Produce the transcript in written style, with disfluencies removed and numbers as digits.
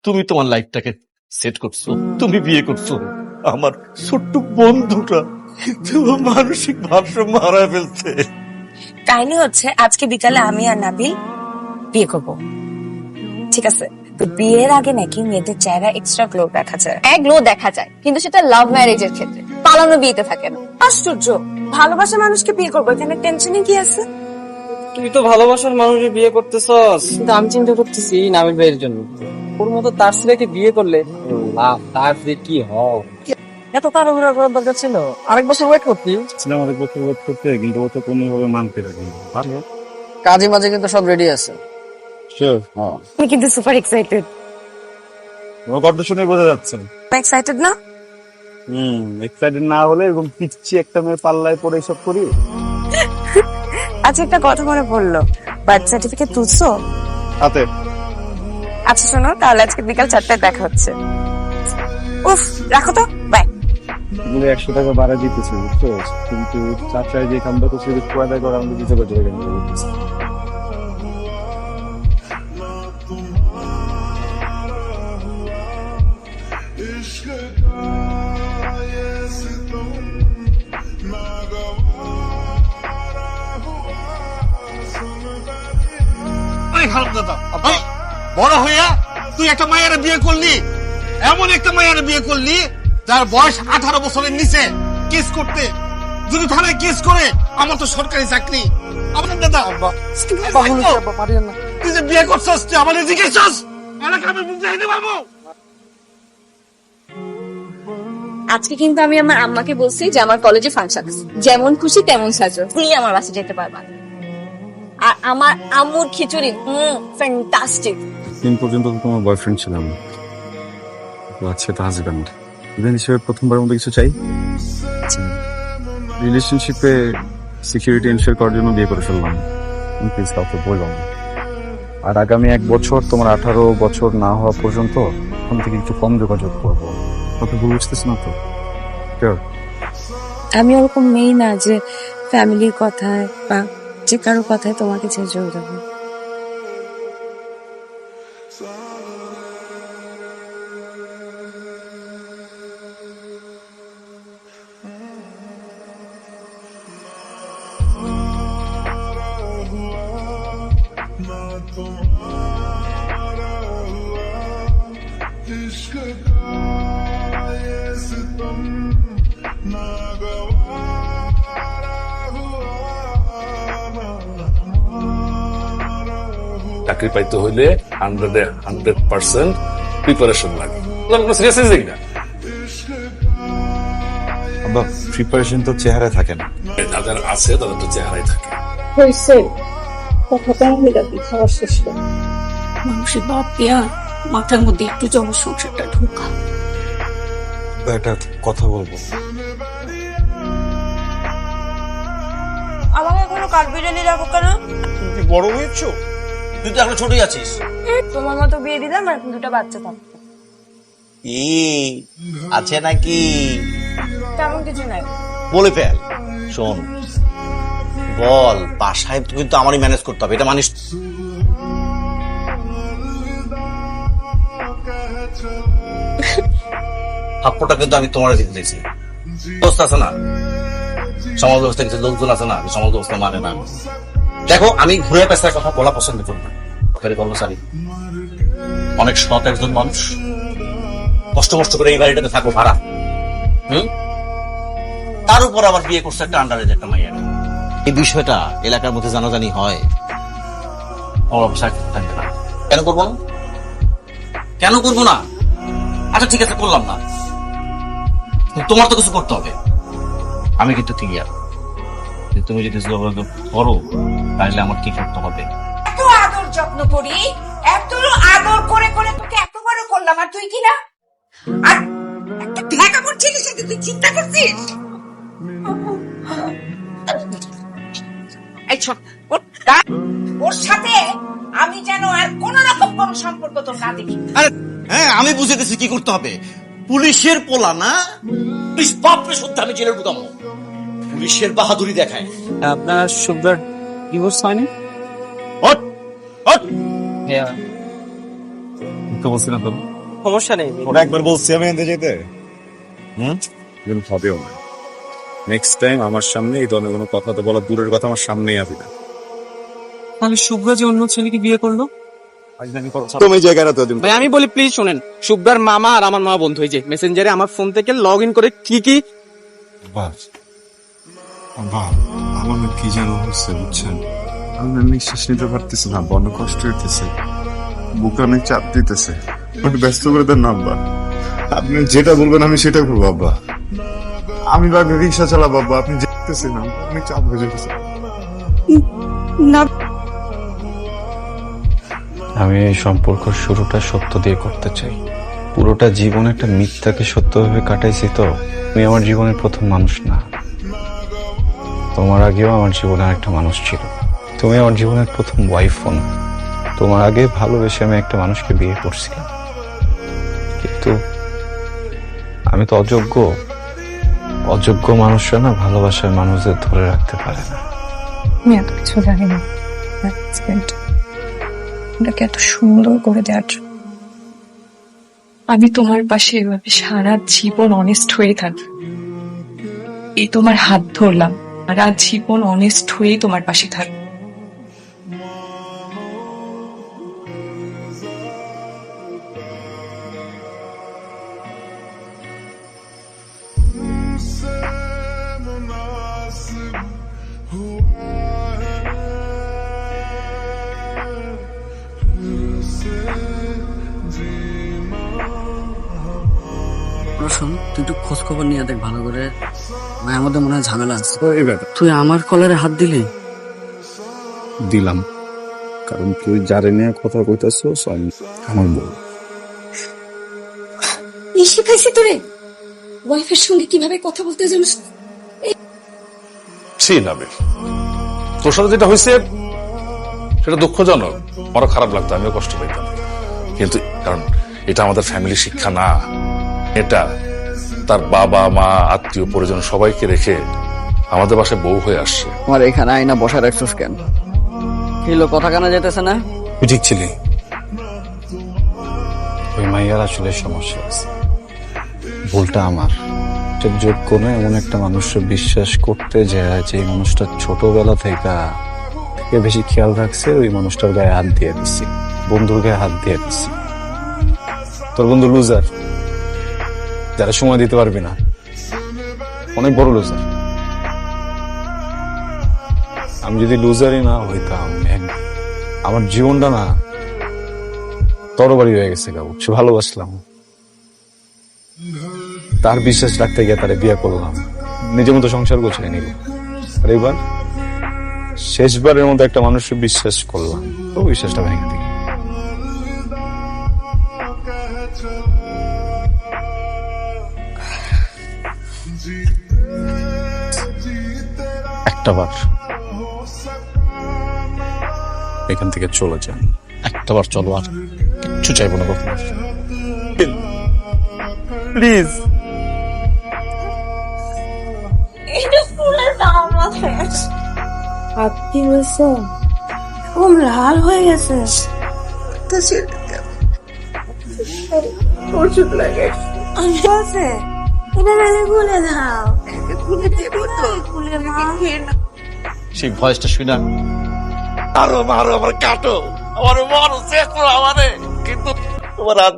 তুমি তোমার লাইফটাকে সেট করছো, তুমি বিয়ে করছো, আমার ছোট্ট বন্ধুটা কিন্তু মানসিক ভারসাম্য হারায় ফেলছে। কাহিনী হচ্ছে আজকে বিকালে আমি আর নাবিল বিয়ে করব, ঠিক আছে? তো বিয়ের আগে নাকি মেয়েদের চেহারা এক্সট্রা গ্লো দেখা যায়। এক গ্লো দেখা যায়, কিন্তু সেটা লাভ ম্যারেজের ক্ষেত্রে, পালানো বিয়েতে থাকে না। আশ্চর্য, ভালোবাসা মানুষকে বিয়ে করবো, এখানে টেনশনে কি আছে? তুই তো ভালোবাসার মানুষের বিয়ে করতেছস, কিন্তু আমি চিন্তা করতেছি নাবিল ভাইয়ের জন্য। ওর মতো তার ছেলেকে বিয়ে করলে তার যে কি হয়। এত তাড়াহুড়া করার দরকার ছিল? আরেক বছর ওয়েট করতি। আমাদের পক্ষে ওয়েট করতে, কিন্তু ও তো কোনোভাবে মানতে রাখেনি। কাজে মাঝে কিন্তু সব রেডি আছে। শিওর? হ্যাঁ। আমি কিন্তু সুপার এক্সাইটেড। তোমার কথা শুনে বোঝা যাচ্ছে। এক্সাইটেড না? এক্সাইটেড না হলে এরকম পিচ্ছি একটা মেয়ের পাল্লায় পড়ে এসব করি? আচ্ছা, একটা কথা মনে পড়লো, বার্থ সার্টিফিকেট তুলছো? হাতে। আচ্ছা শোনো, তাহলে আজকে বিকাল 4টায় দেখা হচ্ছে। উফ, রাখো তো, বাই। 100 টাকা ভাড়া দিতেছে, বুঝছো? কিন্তু চাচাই যে কামটা করছে আদায় করে আমাদের দিতে পারছে না। বড় হইয়া তুই একটা মায়ের বিয়ে করলি, এমন একটা মায়ের বিয়ে করলি যার বয়স 18 বছরের নিচে। কেস করতে যদি থানায় কেস করে, আমার তো সরকারি চাকরি। আমার দাদা তুই যে বিয়ে করছস, তুই আমার জিজ্ঞেস এলাকা আমি বুঝতে পারবো। আজকে কিন্তু আমি আমার আম্মাকে বলছি যে আমার কলেজে ফাংশন আছে, যেমন খুশি তেমন সাজো, তুমি আমার বাসে যেতে পারবা। আর আমার আম্মুর খিচুড়ি ফ্যান্টাস্টিক। দিন পর্যন্ত তো তোমার বয়ফ্রেন্ড ছিলাম, আচ্ছা তো হাজব্যান্ড। ইভেন হিসেবে প্রথমবারের মতো কিছু চাই। রিলেশনশিপে সিকিউরিটি এনশিওর করার জন্য বিয়ে করে ফেললাম। প্লিজ কাউকে বললাম না। আর আগামী 1 বছর, তোমার 18 বছর না হওয়া পর্যন্ত এখন থেকে একটু কম যোগাযোগ করবো। কথা বুঝতেছ না তো? আমি ওরকম মেয়ে না যে ফ্যামিলির কথায় বা যে কারো কথায় তোমাকে ছেড়ে চলে যাবো। চাকরি পাইতে হইলে 100% প্রিপারেশন লাগে। কোনো সিরিয়াসনেস দেখি না। প্রিপারেশন তো চেহারা থাকে না। যাদের আছে তাদের তো চেহারাই থাকে। হয়েছে কথাটা আমি রাখি, খাওয়ার শেষ করে মানুষের বাপ দেয়া মাথার মধ্যে একটু জনসংসারটা ঢোকা। একটা কথা বলবো। আমাকে এখনো কাঠ বিরিয়ানি রাখো কেন? তুই বড় হয়েছ, তুই তো এখন ছোটই আছিস। তোমার মতো বিয়ে দিলাম আর এখন 2টা বাচ্চা থাকতো। আছে নাকি? তেমন কিছু নাই। বলে ফেল। শোন, বল, বাসায় কিন্তু আমারই ম্যানেজ করতে হবে, এটা মানিস? থাপ্পড়টা কিন্তু আমি তোমার দিতে চাইছি। ব্যবস্থা আছে না, সমাজ ব্যবস্থা কিছু লোকজন আছে না, সমাজ ব্যবস্থা মানে না। দেখো, আমি ঘুরে পেশার কথা বলা পছন্দ করি না। কর্মচারী, অনেক সৎ একজন মানুষ, কষ্ট কষ্ট করে এই বাড়িটাতে থাকো ভাড়া। তার উপর আবার বিয়ে করছে একটা আন্ডারেজ একটা মাইয়া। এই বিষয়টা এলাকার মধ্যে জানাজানি হয়, কেন করবো না? কেন করবো না? আচ্ছা ঠিক আছে, করলাম না, তোমার তো কিছু করতে হবে। আমি কিন্তু ক্লিয়ার, তুমি যদি করো তাহলে আমার কি করতে হবে। এত আদর যত্ন করি, এত আদর করে করে তোকে এত বড় করলাম, আর তুই কি না? আর একটা দেখা করছিস, তুই চিন্তা করছিস? ওর সাথে আমি যেন আর কোন রকম কোন সম্পর্ক তোর না দেখি। আরে হ্যাঁ, আমি বুঝেতেছি কি করতে হবে। পুলিশের পোলা না, পুলিশ বাপরে শুদ্ধ আমি জেলে ঢুকাবো। পুলিশের বাহাদুরি দেখায়। আপনার সুগার ডিভোর্স হয়নি? তো বলছি না তো, সমস্যা নেই। ওরা একবার বলছি আমি এনতে যেতে, কিন্তু হবেও না। নেক্সট টাইম আমার সামনে এই ধরনের কোনো কথা তো বলা দূরের কথা, আমার সামনেই আসবে না। তাহলে শুভ্রা যে অন্য ছেলেকে বিয়ে করলো, তুমি জায়গাটা তো দিন। ভাই আমি বলি প্লিজ শোনেন, শুভ্রার মামা আর আমার মামা বন্ধু, হয়েছে মেসেঞ্জারে আমার ফোন থেকে লগ ইন করে ঠিকই আমার না কি যেন হচ্ছে বুঝছেন, আমি না নিঃশ্বাস নিতে পারতেছি না, বড় কষ্ট হইতেছে, বুকে অনেক চাপ দিতেছে। একটু ব্যস্ত করে দেন না আব্বা, আপনি যেটা বলবেন আমি সেটা করবো আব্বা। আমি লাগলে রিক্সা চালাবো আব্বা, আপনি যেতেছেন না, অনেক চাপ হয়ে যেতেছে। না আমি এই সম্পর্ক শুরুটা সত্য দিয়ে করতে চাই। পুরোটা জীবন একটা মিথ্যাকে সত্যভাবে কাটাইছি তো। তুমি আমার জীবনের প্রথম মানুষ না, তোমার আগেও আমার জীবনে একটা মানুষ ছিল। তুমি আমার জীবনের প্রথম ওয়াইফও না, তোমার আগে ভালোবেসে আমি একটা মানুষকে বিয়ে করছিলাম, কিন্তু আমি তো অযোগ্য। অযোগ্য মানুষরা না ভালোবাসার মানুষদের ধরে রাখতে পারে না। আমি এত কিছু জানি না এটাকে এত সুন্দর করে দেওয়ার জন্য। আমি তোমার পাশে এভাবে সারা জীবন অনেস্ট হয়ে থাকি। এই তোমার হাত ধরলাম, সারা জীবন অনেস্ট হয়েই তোমার পাশে থাকি। শোন, তুই একটু খোঁজ খবর নিয়ে দেখ ভালো করে, মায়ের মধ্যে মনে হয় ঝামেলা আছে। এবার তুই আমার কলারে হাত দিলি? দিলাম, কারণ তুই যারে নিয়ে কথা কইতাছস আমার বউ। এই শিখাইছি তোরে ওয়াইফের সঙ্গে কিভাবে কথা বলতে জানিস? ছি নাবিল, তোর সাথে যেটা হয়েছে সেটা দুঃখজনক, আমারও খারাপ লাগতো, আমিও কষ্ট পাইতাম, কিন্তু কারণ এটা আমাদের ফ্যামিলি শিক্ষা না। এটা তার বাবা মা আত্মীয় পরিজন সবাইকে রেখে আমাদের বাসায় বউ হয়ে আসছে। আমার এখানে আইনা বসা রাখছিস কেন? কিলো কথা কানা যেতেছে না? তুই ঠিক ছিলি, ওই মাইয়ার আসলে সমস্যা আছে, ভুলটা আমার। যোগ্য না এমন একটা মানুষের বিশ্বাস করতে যায় যে মানুষটা ছোটবেলা থেকে বেশি খেয়াল রাখছে, ওই মানুষটার গায়ে হাত দিয়ে দিচ্ছি, বন্ধুর গায়ে হাত দিয়ে দিচ্ছি। তোর বন্ধু লুজার, যারা সময় দিতে পারবি না, অনেক বড় লুজার। আমি যদি লুজারই না হইতাম, আমার জীবনটা না তরবারি হয়ে গেছে গাবু। সে ভালোবাসলাম, তার বিশ্বাস রাখতে গিয়ে তারে বিয়ে করলাম, নিজের মতো সংসার গোছায় নিল। আর এবার শেষবারের মতো একটা মানুষের বিশ্বাস করলাম, তো বিশ্বাসটা ভেঙে দিই। একটাবার এখান থেকে চলে যান, একটাবার চলো, আর কিচ্ছু চাইবো না কখনো, প্লিজ। এটা ফুলের দাম মাথায় আছে। হাত কি হয়েছে? খুব লাল হয়ে গেছে। ওষুধ লাগে আছে, এটা নালে খুলে দাও। খুলে দেবো তো, খুলে মা। সেই ভয়েসটা শুনে আরো মারো, আমার কাটো, আমার মারো, চেক করো আমারে, কিন্তু তোমার হাত